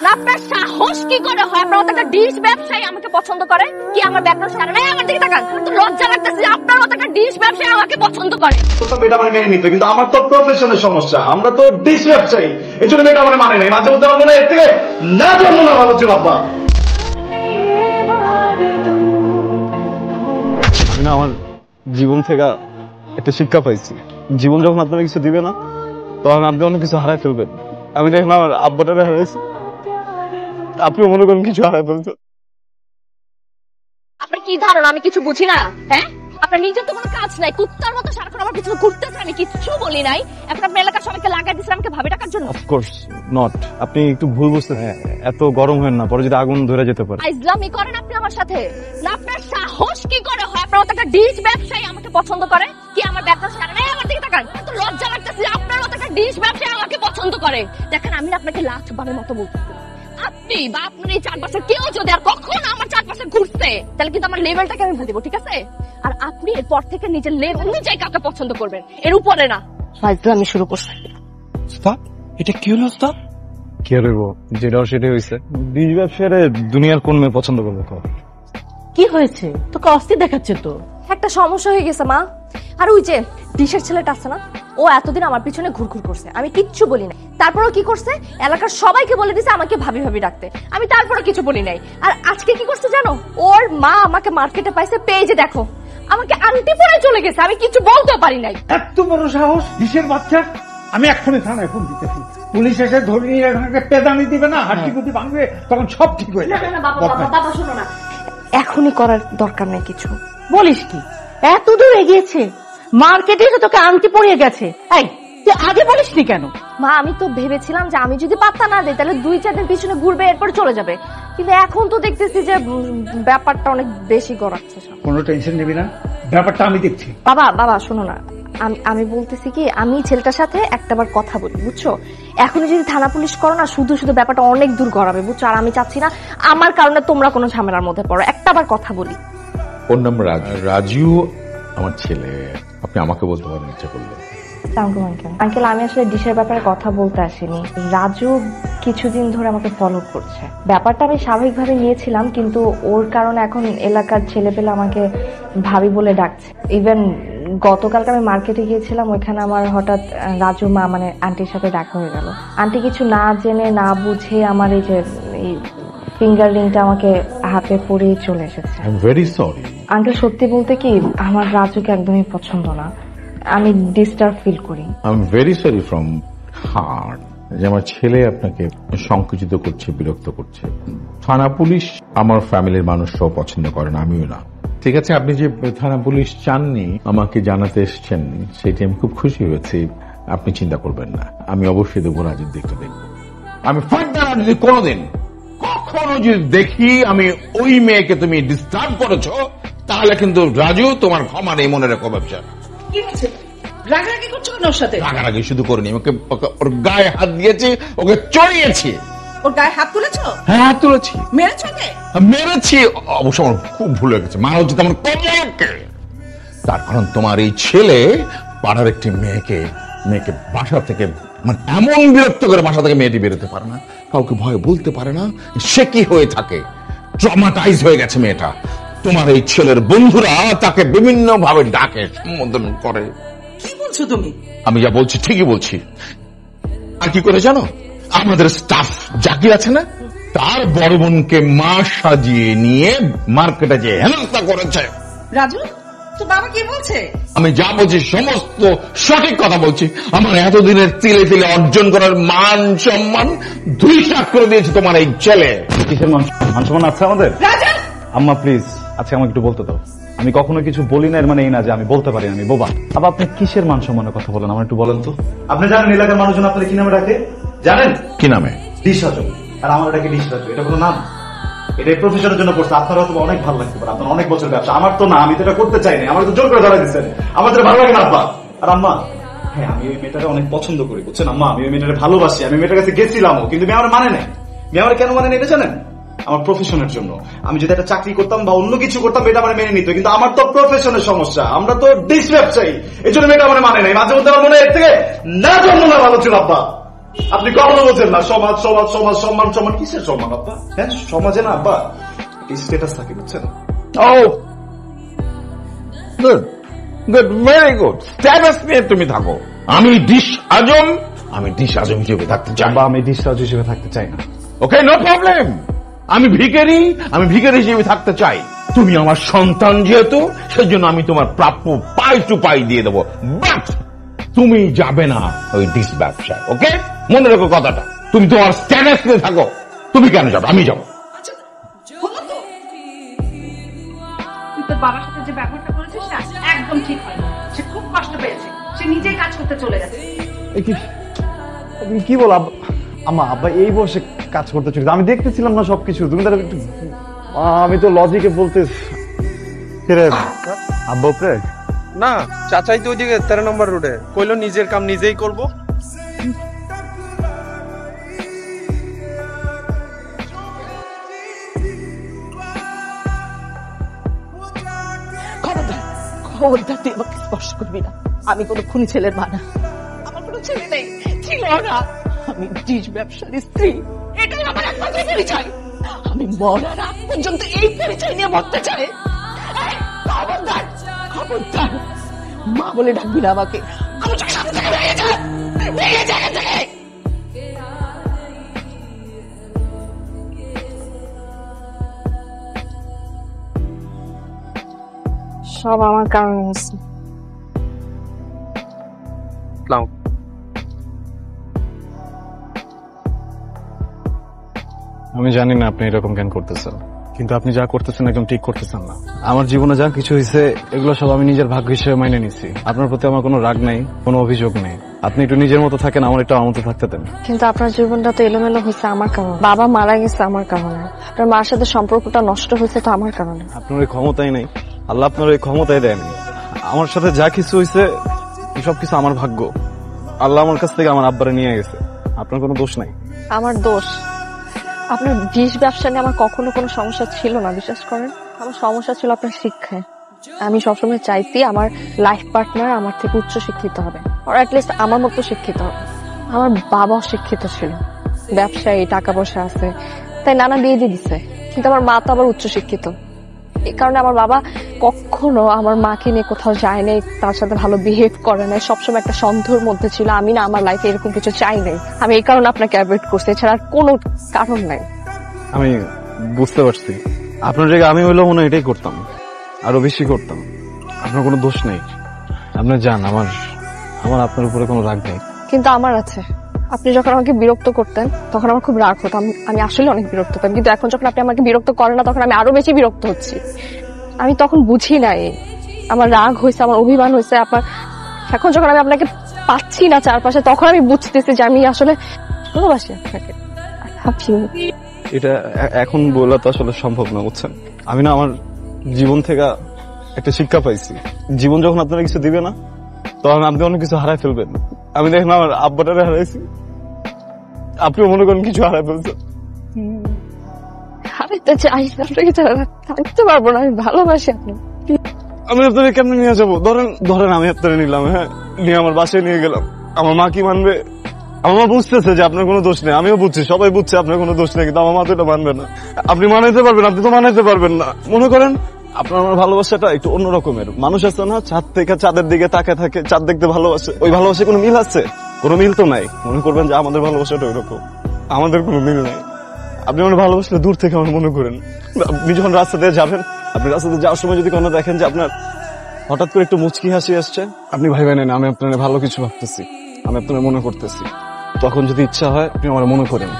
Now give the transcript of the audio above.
না আপনার সাহস কি করে হয়? আপনার মতো একটা ডিশ ব্যবসায়ী আমাকে পছন্দ করে? কি আমার ব্যাকগ্রাউন্ড সারা নাই? আমার দিকে তাকান, তো লজ্জা লাগতেছে যে আপনার মতো একটা ডিশ ব্যবসায়ী আমাকে পছন্দ করে। তো মেয়েটা মানে মেনে নিত, কিন্তু আমার তো প্রফেশনের সমস্যা, আমরা তো ডিশ ব্যবসায়ী, এই জন্য মেয়েটা মানে মানে নাই। মাঝে মধ্যে আমার মনে হয় এর থেকে না জন্ম না ভালো ছিল। আব্বা, আমি না আমার জীবন থেকে একটা শিক্ষা পাইছি। জীবন যখন আপনারা কিছু দিবে না, তখন আপনি অনেক কিছু হারাই ফেলবেন। আমি দেখলাম আমার আব্বাটারে হারাইছি, আপনিও মনে করেন কিছু হারাই ফেলছেন। আপনার কি ধারণা আমি কিছু বুঝি না? হ্যাঁ, আপনার নিজের তো কোনো কাজ নাই, কুত্তার মতো সারাক্ষণ আমার পিছনে ঘুরতেছে, আমি কিচ্ছু বলি নাই। এখন আপনার এলাকার সবাইকে লাগাই দিচ্ছেন আমাকে ভাবি টাকার জন্য। অফকোর্স নট, আপনি একটু ভুল বুঝতেছেন। এত গরম হেন না, পরে যদি আগুন ধরে যেতে পারে। ইসলামী করেন আপনি আমার সাথে? না আপনার সাহস কি করে হয়? আপনার মতো একটা ডিশ ব্যবসায়ী আমাকে পছন্দ করে? কি আমার ব্যাকগ্রাউন্ড সারা নাই? আমার দিকে তাকান, তো লজ্জা লাগতেছে যে আপনার মতো একটা ডিশ ব্যবসায়ী আমাকে পছন্দ করে। দেখেন আমি না আপনাকে লাস্ট বারের মতো বলতেছি, আপনি বা আপনার এই চারপাশে কেউ যদি আর কখনো আমার চারপাশে ঘুরছে, তাহলে কিন্তু আমার লেভেলটাকে আমি ভুলে দেবো, ঠিক আছে? আর আপনি এরপর থেকে নিজের লেভেল অনুযায়ী কাউকে পছন্দ করবেন, এর উপরে না। আমি শুরু করছি। এটা কি হলো ওস্তাদ? কি হইব, যেটা সেটাই হয়েছে। ডিশ ব্যবসায়ী দুনিয়ার কোন মেয়ে পছন্দ করবে? কি হয়েছে? তোকে অস্থির দেখাচ্ছে তো। একটা সমস্যা হয়ে গেছে মা। আর ওই যে ডিশের ছেলেটা আছে না, ও এতদিন আমার পিছনে ঘুরঘুর করছে, আমি কিচ্ছু বলি নাই। তারপরও কি করছে, এলাকার সবাইকে বলে দিছে আমাকে ভাবি ভাবি ডাকতে, আমি তারপরও কিছু বলি নাই। আর আজকে কি করছে জানো, ওর মা আমাকে মার্কেটে পাইছে, পেয়ে যে দেখো আমাকে আন্টি পরে চলে গেছে, আমি কিছু বলতেও পারি নাই। এত বড় সাহস ডিশের বাচ্চা! আমি এক্ষুনি থানায় ফোন দিতেছি, পুলিশ এসে ধরে নিয়ে এখানে পেদানি দিবে না, হাড্ডি গুটি ভাঙবে, তখন সব ঠিক হয়ে যাবে। বাবা শোনো না, এখনই করার দরকার নেই কিছু। বলিস কি? এত দূর এগিয়েছে, মার্কেটে এসে তোকে আংটি পড়িয়ে গেছে। এই তুই আগে বলিসনি কেন? মা আমি তো ভেবেছিলাম যে আমি যদি পাত্তা না দিই তাহলে 2-4 দিন পিছনে ঘুরবে, এরপর চলে যাবে, কিন্তু এখন তো দেখতেছি যে ব্যাপারটা অনেক বেশি গড়াচ্ছে। কোনো টেনশন নিবি না, ব্যাপারটা আমি দেখছি। বাবা শোনো না, আমি বলতেছি কি, আমি ছেলেটার সাথে একটাবার কথা বলি, বুঝছো? এখনই যদি থানা পুলিশ করো না, শুধু শুধু ব্যাপারটা অনেক দূর গড়াবে, বুঝছো? আর আমি চাচ্ছি না আমার কারণে তোমরা কোনো ঝামেলার মধ্যে পড়ো। একটাবার কথা বলি। ওর নাম রাজু, আমার ছেলে। আপনি আমাকে বলতে পারেন ইচ্ছা করলে। আঙ্কেল আমি আসলে ডিশের ব্যাপারে কথা বলতে আসিনি। রাজু কিছুদিন ধরে আমাকে ফলো করছে, ব্যাপারটা আমি স্বাভাবিকভাবে নিয়েছিলাম, কিন্তু ওর কারণে এখন এলাকার ছেলেপেলে আমাকে ভাবি বলে ডাকছে। ইভেন গতকালকে আমি মার্কেটে গিয়েছিলাম, ওইখানে আমার হঠাৎ রাজু মা মানে আন্টির সাথে দেখা হয়ে গেল। আন্টি কিছু না জেনে না বুঝে আমার এই যে ফিঙ্গার রিংটা আমাকে হাতে পরিয়ে চলে এসেছে। I am very sorry. Uncle সত্যি বলতে কি, আমার রাজুকে একদমই পছন্দ না, আমি ডিস্টার্ব ফিল করি। I am very sorry from heart যে আমার ছেলে আপনাকে সংকুচিত করছে, বিরক্ত করছে। থানা পুলিশ আমার ফ্যামিলির মানুষরাও পছন্দ করে না, আমিও না। ঠিক আছে, আপনি যে থানা পুলিশ চাননি আমাকে জানাতে এসছেন, সেটি আমি খুব খুশি হয়েছি। আপনি চিন্তা করবেন না, আমি অবশ্যই দেবো, রাজুর দিকটা দেখবো। আমি ফার্দার যদি কোনোদিন কখনো যদি দেখি আমি ওই মেয়েকে তুমি ডিস্টার্ব করেছো, তাহলে কিন্তু রাজু তোমার ক্ষমা নেই, মনে রেখো। ব্যবসা কি হচ্ছে? রাগারাগি করছো কেন ওর সাথে? রাগারাগি শুধু করিনি, ওকে ওর গায়ে হাত দিয়েছি, ওকে চড়িয়েছি। ওর গায়ে হাত তুলেছো? হ্যাঁ, হাত তুলেছি। মেরেছো ওকে? মেরেছি, অবশ্য আমার খুব ভুল হয়ে গেছে, মারা উচিত আমার কমলকে। তার কারণ তোমার এই ছেলে পাড়ার একটি মেয়েকে বাসা থেকে মানে এমন বিরক্ত করে বাসা থেকে মেয়েটি বেরোতে পারে না, কাউকে ভয় বলতে পারে না। সে কি হয়ে থাকে, ট্রমাটাইজ হয়ে গেছে মেয়েটা। তোমার এই ছেলের বন্ধুরা তাকে বিভিন্ন ভাবে ডাকে, সম্বোধন করে। কি বলছো তুমি? আমি যা বলছি ঠিকই বলছি। আর কি করে জানো, আমাদের স্টাফ জাকির আছে না, তার বড় বোনকে মা সাজিয়ে নিয়ে মার্কেটে যে হেনস্থা করেছে। রাজু, তো বাবা কি বলছে? আমি যা বলছি সমস্ত সঠিক কথা বলছি। আমার এতদিনের তিলে তিলে অর্জন করার মান সম্মান ধুলিসাৎ করে দিয়েছে তোমার এই ছেলে। কিসের মান সম্মান আছে আমাদের? আম্মা প্লিজ, আচ্ছা আমাকে একটু বলতে দাও। আমি কখনো কিছু বলি না, এর মানে এই না যে আমি বলতে পারি আমি বোবা। আবার আপনি কিসের মান সম্মানের কথা বলেন, আমার একটু বলেন তো। আপনি জানেন এলাকার মানুষজন আপনার কি নামে ডাকে? জানেন কি নামে? ডিশ রাজু। আর আমার ডাকে ডিশ রাজু, এটা কোনো নাম? এটা প্রফেশনের জন্য করছে। আপনার হয়তো অনেক ভালো লাগতে পারে, আপনার অনেক বছর ব্যবসা, আমার তো না, আমি তো এটা করতে চাই না, আমার তো জোর করে ধরা দিচ্ছেন। আমাদের ভালো লাগে না আব্বা আর আম্মা। হ্যাঁ, আমি ওই মেয়েটাকে অনেক পছন্দ করি, বুঝছেন আম্মা, আমি ওই মেয়েটাকে ভালোবাসি, আমি মেয়েটার কাছে গেছিলামও, কিন্তু মেয়ে আমার মানে নেই। মেয়ে আমার কেন মানে নেই এটা জানেন? আমার প্রফেশনের জন্য। আমি যদি একটা চাকরি করতাম বা অন্য কিছু করতাম, মেয়েটা মানে মেনে নিত, কিন্তু আমার তো প্রফেশনের সমস্যা, আমরা তো ডিশ ব্যবসায়ী, এই জন্য মেয়েটা মানে মানে নাই। মাঝে মধ্যে আমার মনে হয় এর থেকে না জন্ম না ভালো ছিল। আব্বা আপনি কখনো বোঝেন না সমাজ সমাজ সমাজ সম্মান সম্মান কিসের সম্মান আব্বা? হ্যাঁ সমাজে না আব্বা স্ট্যাটাস থাকে বুঝছেন? ও good good, very good. Status নিয়ে তুমি থাকো। আমি ডিশ আজম হিসেবে থাকতে চাই। আব্বা আমি ডিসরাজ হিসেবে থাকতে চাই না। ওকে, নো প্রবলেম। আমি ভিখারি হিসেবে থাকতে চাই। তুমি আমার সন্তান যেহেতু, সেজন্য আমি তোমার প্রাপ্য পাই টু পাই দিয়ে দেবো, বাট তুমি যাবে না ওই ডিস ব্যবসায়। ওকে, মনে রেখো কথাটা। তুমি তোমার স্ট্যাটাস নিয়ে থাকো। তুমি কেন যাবে? আমি যাবো। তুই তোর বাবার সাথে যে ব্যবহারটা করেছিস না, একদম ঠিক হয়। সে খুব কষ্ট পেয়েছে, সে নিজেই কাজ করতে চলে গেছে। তুমি কি বল আম্মা? আব্বা এই বসে কাজ করতে চলে, আমি দেখতেছিলাম না সবকিছু। তুমি তাহলে একটু, আমি তো লজিকে বলতে আব্বা উপরে না, চাচাই তো ওইদিকে 13 নম্বর রোডে কইলো নিজের কাম নিজেই করব। খবরদার তুই আমাকে স্পর্শ করবি না। আমি কোনো খুনি ছেলের মা না, আমার কোনো ছেলে নেই, ছিল না। আমি ডিশ ব্যবসার স্ত্রী, এটাই আমার একমাত্র পরিচয়। আমি মরার আগ পর্যন্ত এই পরিচয় নিয়ে মরতে চাই। এই, খবরদার খবরদার, মা বলে ডাকবি না আমাকে। আমার চোখের সামনে থেকে বেরিয়ে যা, বেরিয়ে যা এখান থেকে। সব আমার কারণে হচ্ছে। আমি জানি না আপনি এরকম কেন করতেছেন, কিন্তু আপনি যা করতেছেন একদম ঠিক করতেছেন না। আমার জীবনে যা কিছু হয়েছে এগুলো সব আমি নিজের ভাগ্য হিসেবে মাইনে নিছি। আপনার প্রতি আমার কোনো রাগ নাই, কোনো অভিযোগ নেই। আপনি একটু নিজের মতো থাকেন, আমার একটু আমার মতো থাকতে দেন। কিন্তু আপনার জীবনটা তো এলোমেলো হয়েছে আমার কারণে। বাবা মারা গেছে আমার কারণে। আপনার মার সাথে সম্পর্কটা নষ্ট হয়েছে তো আমার কারণে। আপনার ওই ক্ষমতাই নেই, আল্লাহ আপনার ওই ক্ষমতাই দেয়নি। আমার সাথে যা কিছু হয়েছে সবকিছু আমার ভাগ্য। আল্লাহ আমার কাছ থেকে আমার আব্বারে নিয়ে গেছে, আপনার কোনো দোষ নাই। আমার দোষ? আপনার ডিশ ব্যবসা নিয়ে আমার কখনো কোনো সমস্যা ছিল না, বিশ্বাস করেন। আমার সমস্যা ছিল আপনার শিক্ষায়। আমি সবসময় চাইছি আমার লাইফ পার্টনার আমার থেকে উচ্চ শিক্ষিত হবে, আর অ্যাটলিস্ট আমার মতো শিক্ষিত হবে। আমার বাবাও শিক্ষিত ছিল, ব্যবসায়ী, টাকা পয়সা আছে, তাই নানা বিয়ে দিয়ে দিছে। কিন্তু আমার মা তো আবার উচ্চ শিক্ষিত। এই কারণে আমার বাবা কখনো আমার মাকে নিয়ে কোথাও যায় নাই, তার সাথে ভালো বিহেভ করে নাই, সবসময় একটা সন্দেহের মধ্যে ছিল। আমি না আমার লাইফে এরকম কিছু চাই নাই। আমি এই কারণে আপনাকে অ্যাভয়েড করছি, এছাড়া আর কোনো কারণ নাই। আমি বুঝতে পারছি, আপনার জায়গায় আমি হইলেও মনে হয় এটাই করতাম, আরো বেশি করতাম। আপনার কোনো দোষ নেই, আপনি যান। আমার আপনার উপরে কোনো রাগ নেই। কিন্তু আমার আছে। আপনি যখন আমাকে বিরক্ত করতেন তখন আমার খুব রাগ হতো, আমি আসলে অনেক বিরক্ত হতাম। কিন্তু এখন যখন আপনি আমাকে বিরক্ত করেন না, তখন আমি আরো বেশি বিরক্ত হচ্ছি। আমি তখন বুঝি নাই আমার রাগ হয়েছে, আমার অভিমান হয়েছে। এখন যখন আমি আপনাকে পাচ্ছি না চারপাশে, তখন আমি বুঝতেছি যে আমি আসলে ভালোবাসি আপনাকে। এটা এখন বলা তো আসলে সম্ভব না, বুঝছেন। আমি না আমার জীবন থেকে একটা শিক্ষা পাইছি। জীবন যখন আপনারা কিছু দিবে না, তখন আপনি অনেক কিছু হারাই ফেলবেন। আমি দেখেন আমার আব্বাটারে হারাইছি, আপনিও মনে করেন কিছু হারাই ফেলছেন। হারাইতে চাই, আপনাকে থাকতে পারবো না। আমি ভালোবাসি আপনাকে। আমি আপনাদের কেমনে নিয়ে যাবো? ধরেন আমি আপনারা নিলাম, হ্যাঁ, নিয়ে আমার বাসায় নিয়ে গেলাম। আমার মা কি মানবে? আমার মা বুঝতেছে যে আপনার কোনো দোষ নেই, আমিও বুঝছি, সবাই বুঝছে আপনার কোনো দোষ নেই, কিন্তু আমার মা তো এটা মানবে না। আপনি মানাইতে পারবেন? আপনি তো মানাইতে পারবেন না। মনে করেন আপনার আমার ভালোবাসাটা একটু অন্য রকমের। মানুষ আছে না, চাঁদ থেকে চাঁদের দিকে তাকায় থাকে, চাঁদ দেখতে ভালোবাসে। ওই ভালোবাসে কোনো মিল আছে? কোনো মিল তো নাই। মনে করবেন যে আমাদের ভালোবাসাটা ওই রকম, আমাদের কোনো মিল নাই। আপনি আমার ভালোবাসলে দূর থেকে আমার মনে করেন। আপনি যখন রাস্তা দিয়ে যাবেন, আপনি রাস্তা দিয়ে যাওয়ার সময় যদি কোনো দেখেন যে আপনার হঠাৎ করে একটু মুচকি হাসি আসছে, আপনি ভাইবেন না আমি আপনার ভালো কিছু ভাবতেছি, আমি আপনার মনে করতেছি। তখন যদি ইচ্ছা হয় আপনি আমার মনে করেন।